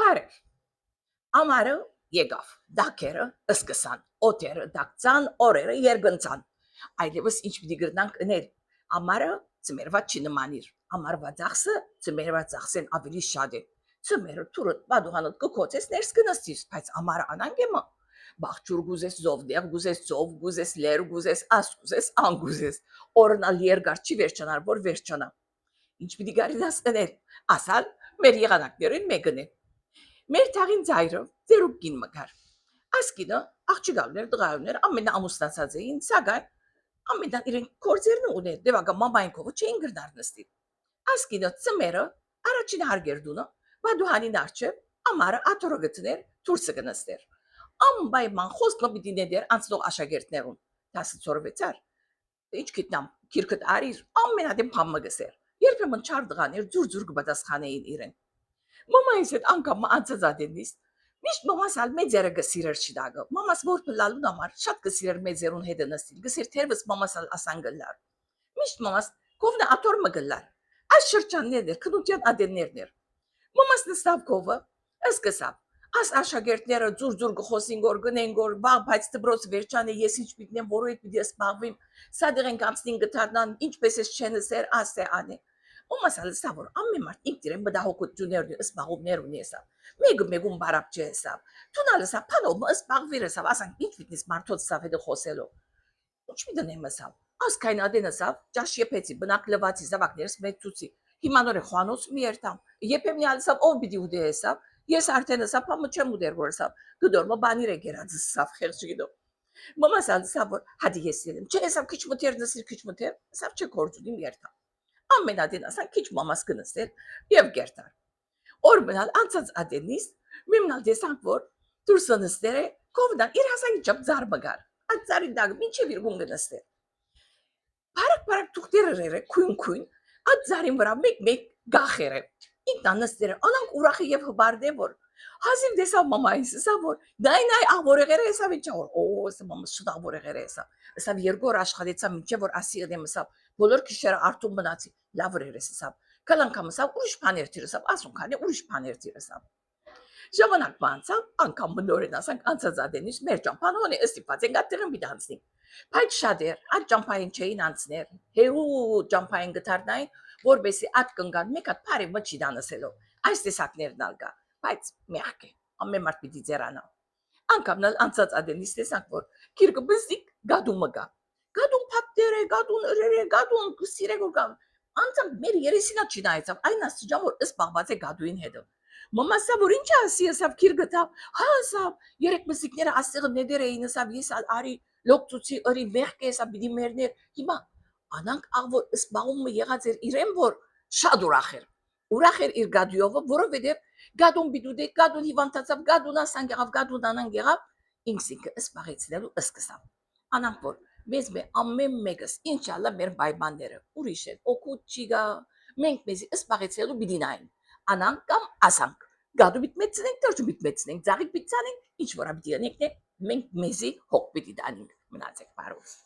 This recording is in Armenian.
Բարև։ Ամառը եկավ, դակերը ըսկսան, օտերը դակցան, օրերը երգնցան։ Այլևս ինչ պիտի գրնանք ընել։ Ամառը ծմերվա չնմանիր։ Ամառվա ծախսը ծմերվա ծախսեն ավելի շատ է։ Ծմերը թուրը բադուհանոտ կոկոցես ներս կնստիս, բայց ամառը անանգեմը։ Բաղջուր գուզես, զովդեղ գուզես, ծով գուզես, լեր գուզես, աս գուզես, անգուզես։ Օրնալ երգար չի վերջանար, որ վերջանա։ Ինչ պիտի գարի դասնել, ասալ մեր եղանակներին մեկն է։ Մեր թաղին ծայրը ձերուկին մգար։ Ասկինը աղջիկալներ, տղաներ ամենաամուսնացած էին, սակայն ամենան իրեն կորձերն ուներ, դեպակա մամայինքովը չէին գրնար նստի։ Ասկինը ծմերը առաջին հարգերդունը, բադուհանին արջև, ամարը աթորը գտներ, թուրսը կնստեր։ Ամբայման խոսքը պիտի ներ անցնող աշակերտներուն։ 10-4 ինչ գիտնամ, քիրքդ արիր, ամենադեմ փամը գսեր։ Երբեմն չար դղաներ ձուր կպատասխանեին իրեն։ Մամայիս հետ անգամ անցածադենից միշտ մամաս ալ մեծերը գսիրեր չդագը։ Մամաս որ փլալուն համար շատ գսիրեր մեծերուն հետ նստիլ։ Գսիր թերվս մամաս ալ ասանգլար։ Միշտ մամաս կովնա աթոր մգլար։ Այս շրջաններն էր քնության ադեններն էր։ Մամաս նստավ կովը, ըսկսավ։ Աս աշակերտները ձուր գխոսին գոր գնեն գոր բաղ բայց դբրոց վերջանը ես ինչ պիտնեմ որոյ պիտի սպաղվիմ սադեղեն կանցնին գթարնան ինչպես էս չենսեր ասե անի Մամասալ սավոր ամեն մարդ ինքնին մտահոգություններ սպաղումներ ունեսա մեգում բարապ չեսա թունալսա փանոմ սպաղվիրեսա ասանք ինչ պիտնես մարդոց սավ հետ խոսելով ինչ պիտնեմ ասա ասկայն ադենասավ ճաշ եփեցի բնակ լվացի զավակներս մեծ ցուցի հիմա նորե խանոց մի երթամ եփեմ նյալսավ ով պիտի ուդեսա ես արդեն ասա փամը չեմ ուդեր որսավ գդորմը բանիր է գերած սավ խեղճիդո մամասալ սավոր հադի ես ելեմ չէ ասա քիչ մտեր նսիր քիչ մտեր սավ չէ կորձունի երթամ ամենադին ասա քիչ մամաս կնստել եւ գերտար օր մնալ անցած ադենից միմնալ դեսանք որ դուրսը նստեր է կովդան իր հասանի ճապ զար բգար այդ զարի դակ ինչեւ իր գունգ նստել բարակ թուղթերը քույն այդ զարին վրա մեկ գախերը ինքնան նստերը անանք ուրախի եւ հբարդե որ հազիվ դեսավ մամայիս սա որ դայն աղորեղերը հեսա վիճավոր օ սա մամա շուտ աղորեղերը հեսա սա երկու օր աշխատեցա մինչեւ որ ասի դեմ սա բոլոր քիշերը արթուն մնացի լավ էր հեսա կլանկամ սա ուրիշ բաներ դիրսա ասուն քանի ուրիշ բաներ դիրսա ժամանակ բանցավ անգամ նորեն ասանք անցածադենից մեր ճամփանոն է ստիպած ենք այդտեղն մի դանցնի բայց շատ էր այդ ճամփային չէին անցներ հերու ճամփային գտարնային որբեսի այդ կնգան մեկ հատ բարի մչի դանսելով այս տեսակներն ալգա բայց մեղք է ամեն մարդ պիտի ձերանա անգամն անցած ադենից տեսանք որ քիրկը բզիկ գադումը գադուն փապտերը գադուն ըրերը գադուն սիրեգո գան անցան մեր երեսինա չնայեցավ այն ասիջա որ սպաղված է գադուին հետը մամասա որ ինչ ասի ասավ քիրգտա հա ասավ երեք մսիկները ասեղը ներ էին ասավ ես արի լոկցուցի ըրի մեղք է ասա պիտի մերներ հիմա անանք աղ որ սպաղումը եղած էր իրեն որ շատ ուրախ էր իր գադյովը որովհետև գադուն բիդուդե գադուն հիվանդացավ գադուն ասան եղավ գադուն անան եղավ ինքսինքը սպաղեցնելու սկսավ անանք որ մեզ մե ամեն մեկս ինշալլա մեր պայմանները ուրիշ են օգուտ չի գա մենք մեզի սպաղեցնելու բիդինային անանք կամ ասանք գադու բիտմեցնենք դեռ բիտմեցնենք ծաղիկ բիցանենք ինչ որա բիդի անենք մենք մեզի հոգ բիդի դանենք մնացեք բարով